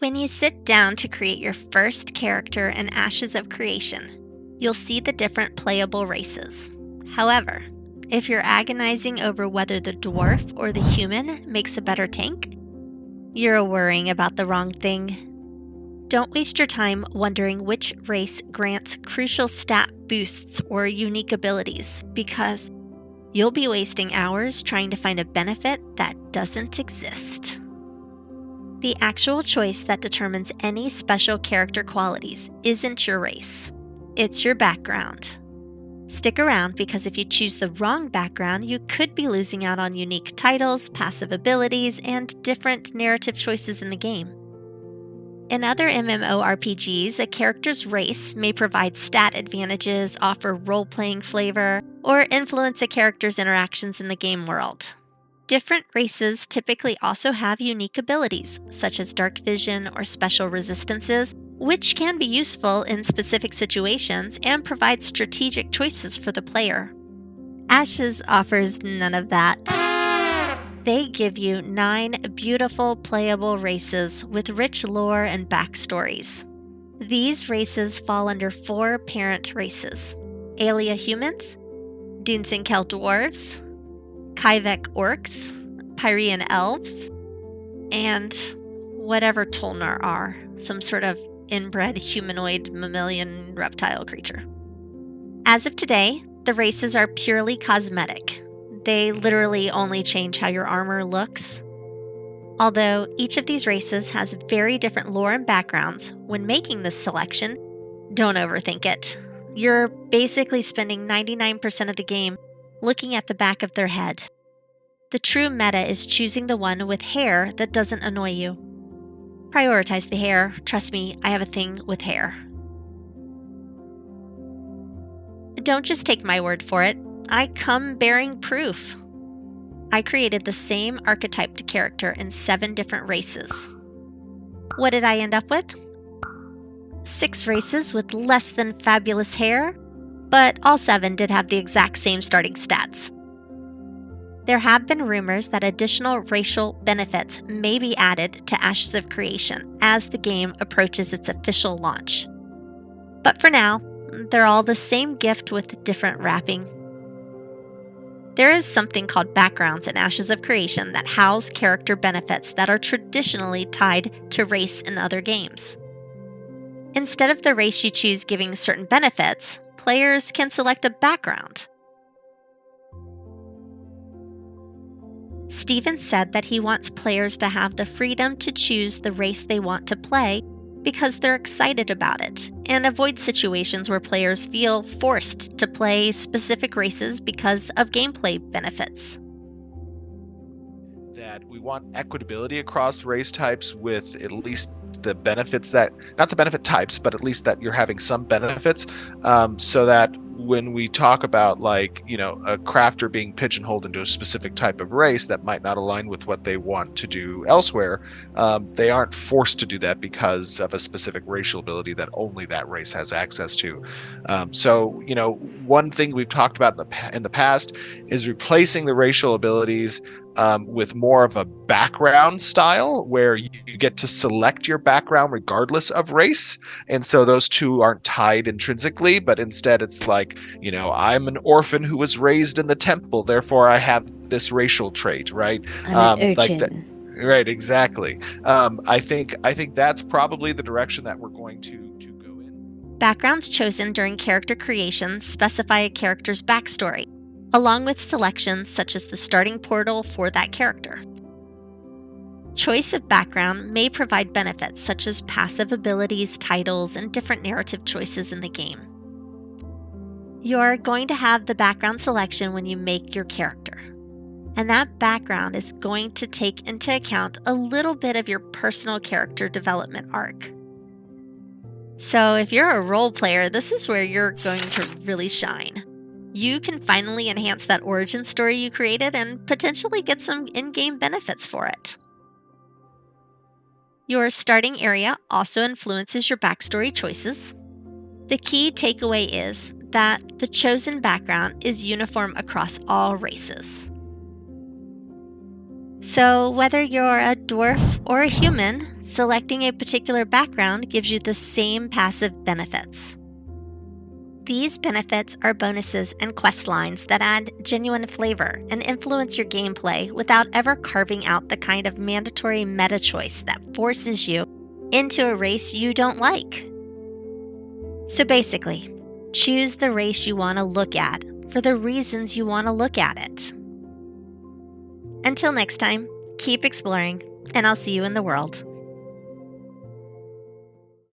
When you sit down to create your first character in Ashes of Creation, you'll see the different playable races. However, if you're agonizing over whether the dwarf or the human makes a better tank, you're worrying about the wrong thing. Don't waste your time wondering which race grants crucial stat boosts or unique abilities, because you'll be wasting hours trying to find a benefit that doesn't exist. The actual choice that determines any special character qualities isn't your race. It's your background. Stick around, because if you choose the wrong background, you could be losing out on unique titles, passive abilities, and different narrative choices in the game. In other MMORPGs, a character's race may provide stat advantages, offer role-playing flavor, or influence a character's interactions in the game world. Different races typically also have unique abilities, such as dark vision or special resistances, which can be useful in specific situations and provide strategic choices for the player. Ashes offers none of that. They give you 9 beautiful playable races with rich lore and backstories. These races fall under 4 parent races: Aela Humans, Dünzenkell Dwarves, Kaivek Orcs, Pyrean Elves, and whatever Tolnar are, some sort of inbred humanoid mammalian reptile creature. As of today, the races are purely cosmetic. They literally only change how your armor looks. Although each of these races has very different lore and backgrounds, when making this selection, don't overthink it. You're basically spending 99% of the game looking at the back of their head. The true meta is choosing the one with hair that doesn't annoy you. Prioritize the hair. Trust me, I have a thing with hair. Don't just take my word for it. I come bearing proof. I created the same archetyped character in 7 different races. What did I end up with? 6 races with less than fabulous hair, but all 7 did have the exact same starting stats. There have been rumors that additional racial benefits may be added to Ashes of Creation as the game approaches its official launch. But for now, they're all the same gift with different wrapping. There is something called backgrounds in Ashes of Creation that house character benefits that are traditionally tied to race in other games. Instead of the race you choose giving certain benefits, players can select a background. Steven said that he wants players to have the freedom to choose the race they want to play because they're excited about it, and avoid situations where players feel forced to play specific races because of gameplay benefits. That we want equitability across race types, with at least the benefits that, not the benefit types, but at least that you're having some benefits, so that when we talk about, like, you know, a crafter being pigeonholed into a specific type of race that might not align with what they want to do elsewhere, they aren't forced to do that because of a specific racial ability that only that race has access to. So, you know, one thing we've talked about in the past is replacing the racial abilities with more of a background style, where you get to select your background regardless of race. And so those two aren't tied intrinsically, but instead it's like, you know, I'm an orphan who was raised in the temple, therefore I have this racial trait, right? I'm an urchin. Like that. Right, exactly. I think that's probably the direction that we're going to go in. Backgrounds chosen during character creation specify a character's backstory, along with selections such as the starting portal for that character. Choice of background may provide benefits such as passive abilities, titles, and different narrative choices in the game. You're going to have the background selection when you make your character, and that background is going to take into account a little bit of your personal character development arc. So if you're a role player, this is where you're going to really shine. You can finally enhance that origin story you created and potentially get some in-game benefits for it. Your starting area also influences your backstory choices. The key takeaway is that the chosen background is uniform across all races. So, whether you're a dwarf or a human, selecting a particular background gives you the same passive benefits. These benefits are bonuses and quest lines that add genuine flavor and influence your gameplay without ever carving out the kind of mandatory meta choice that forces you into a race you don't like. So basically, choose the race you want to look at for the reasons you want to look at it. Until next time, keep exploring, and I'll see you in the world.